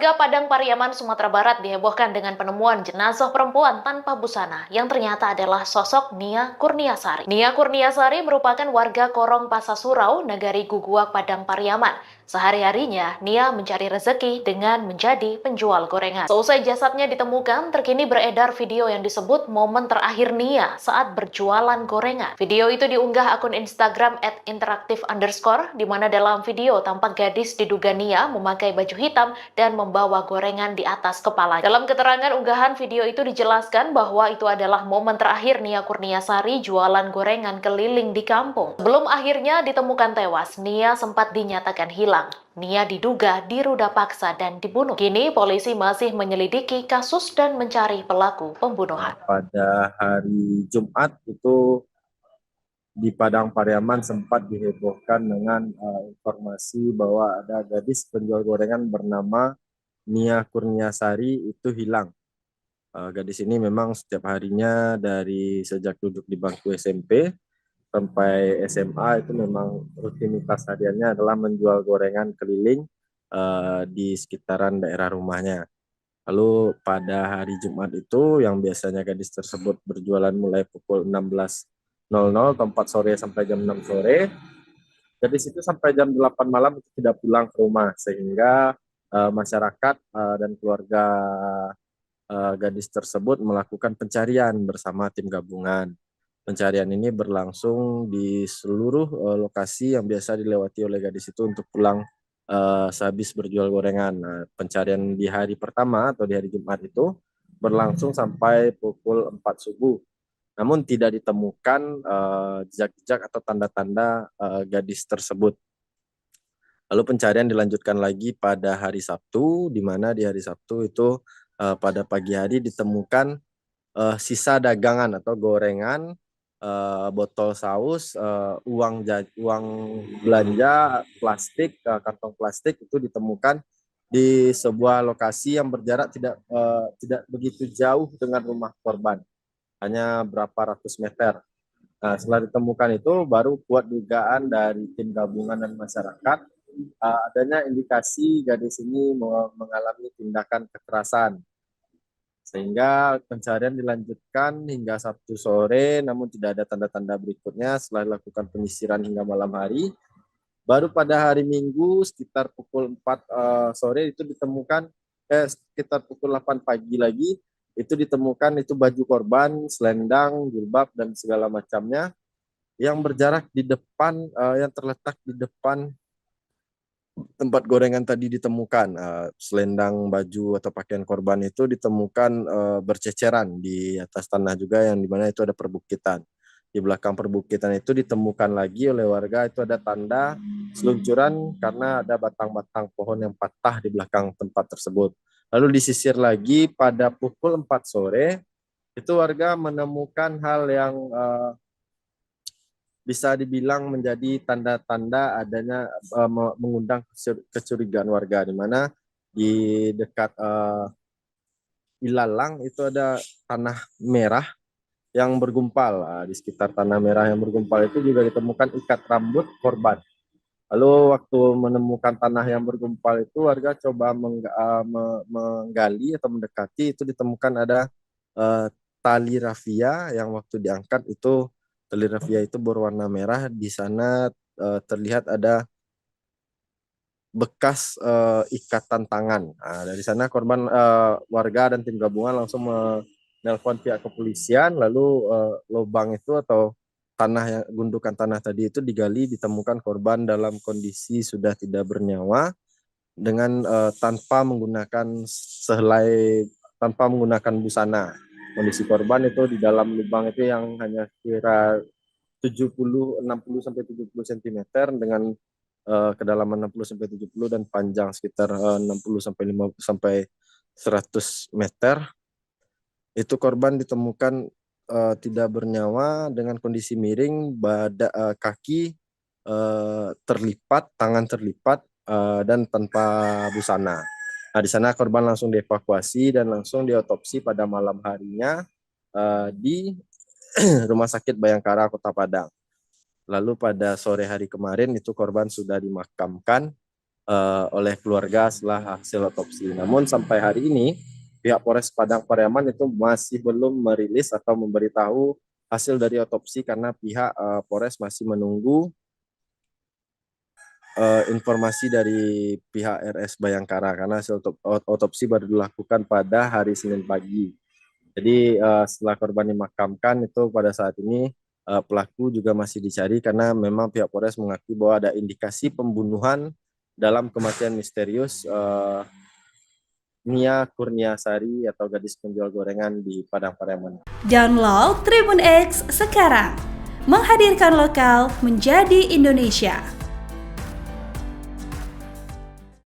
Warga Padang Pariaman, Sumatera Barat dihebohkan dengan penemuan jenazah perempuan tanpa busana yang ternyata adalah sosok Nia Kurniasari. Nia Kurniasari merupakan warga Korong Pasasurau, Nagari Guguak, Padang Pariaman. Sehari-harinya, Nia mencari rezeki dengan menjadi penjual gorengan. Seusai jasadnya ditemukan, terkini beredar video yang disebut momen terakhir Nia saat berjualan gorengan. Video itu diunggah akun Instagram @interaktif_, di mana dalam video tampak gadis diduga Nia memakai baju hitam dan membawa gorengan di atas kepala. Dalam keterangan unggahan video itu dijelaskan bahwa itu adalah momen terakhir Nia Kurniasari jualan gorengan keliling di kampung. Sebelum akhirnya ditemukan tewas, Nia sempat dinyatakan hilang. Nia diduga diruda paksa dan dibunuh. Kini polisi masih menyelidiki kasus dan mencari pelaku pembunuhan. Pada hari Jumat itu di Padang Pariaman sempat dihebohkan dengan informasi bahwa ada gadis penjual gorengan bernama Nia Kurniasari itu hilang. Gadis ini memang setiap harinya dari sejak duduk di bangku SMP sampai SMA itu memang rutinitas hariannya adalah menjual gorengan keliling di sekitaran daerah rumahnya. Lalu pada hari Jumat itu yang biasanya gadis tersebut berjualan mulai pukul 16.00 atau 4 sore sampai jam 6 sore, gadis itu sampai jam 8 malam itu tidak pulang ke rumah, sehingga masyarakat dan keluarga gadis tersebut melakukan pencarian bersama tim gabungan. Pencarian ini berlangsung di seluruh lokasi yang biasa dilewati oleh gadis itu untuk pulang sehabis berjual gorengan. Nah, pencarian di hari pertama atau di hari Jumat itu berlangsung sampai pukul 4 subuh. Namun tidak ditemukan jejak-jejak atau tanda-tanda gadis tersebut. Lalu pencarian dilanjutkan lagi pada hari Sabtu, di mana di hari Sabtu itu pada pagi hari ditemukan sisa dagangan atau gorengan, botol saus, uang belanja plastik, kantong plastik itu ditemukan di sebuah lokasi yang berjarak tidak begitu jauh dengan rumah korban, hanya berapa ratus meter. Nah, setelah ditemukan itu baru kuat dugaan dari tim gabungan dan masyarakat adanya indikasi gadis ini mengalami tindakan kekerasan, sehingga pencarian dilanjutkan hingga Sabtu sore, namun tidak ada tanda-tanda berikutnya. Setelah dilakukan penyisiran hingga malam hari, baru pada hari Minggu sekitar pukul 4 sore itu ditemukan, sekitar pukul 8 pagi lagi, itu ditemukan itu baju korban, selendang, jilbab, dan segala macamnya yang berjarak di depan, yang terletak di depan tempat gorengan tadi ditemukan. Selendang, baju atau pakaian korban itu ditemukan berceceran di atas tanah juga, yang dimana itu ada perbukitan. Di belakang perbukitan itu ditemukan lagi oleh warga itu ada tanda seluncuran karena ada batang-batang pohon yang patah di belakang tempat tersebut. Lalu disisir lagi pada pukul 4 sore, itu warga menemukan hal yang bisa dibilang menjadi tanda-tanda adanya mengundang kecurigaan warga, di mana di dekat ilalang itu ada tanah merah yang bergumpal. Di sekitar tanah merah yang bergumpal itu juga ditemukan ikat rambut korban. Lalu waktu menemukan tanah yang bergumpal itu warga coba menggali atau mendekati, itu ditemukan ada tali rafia yang waktu diangkat itu tali rafia itu berwarna merah. Di sana terlihat ada bekas ikatan tangan. Nah, dari sana korban, warga dan tim gabungan langsung menelpon pihak kepolisian. Lalu lubang itu atau gundukan tanah tadi itu digali, ditemukan korban dalam kondisi sudah tidak bernyawa dengan tanpa menggunakan busana. Kondisi korban itu di dalam lubang itu yang hanya kira 60 sampai 70 cm dengan kedalaman 60 sampai 70 dan panjang sekitar 60 sampai 50 sampai 100 meter. Itu korban ditemukan tidak bernyawa dengan kondisi miring, kaki terlipat, tangan terlipat, dan tanpa busana. Nah, di sana korban langsung dievakuasi dan langsung diotopsi pada malam harinya di Rumah Sakit Bayangkara Kota Padang. Lalu pada sore hari kemarin itu korban sudah dimakamkan oleh keluarga setelah hasil otopsi. Namun sampai hari ini pihak Polres Padang Pariaman itu masih belum merilis atau memberitahu hasil dari otopsi karena pihak Polres masih menunggu informasi dari pihak RS Bayangkara karena hasil otopsi baru dilakukan pada hari Senin pagi. Jadi setelah korban dimakamkan itu pada saat ini pelaku juga masih dicari karena memang pihak Polres mengakui bahwa ada indikasi pembunuhan dalam kematian misterius Nia Kurniasari atau gadis penjual gorengan di Padang Pariaman. Download Tribun X sekarang, menghadirkan lokal menjadi Indonesia.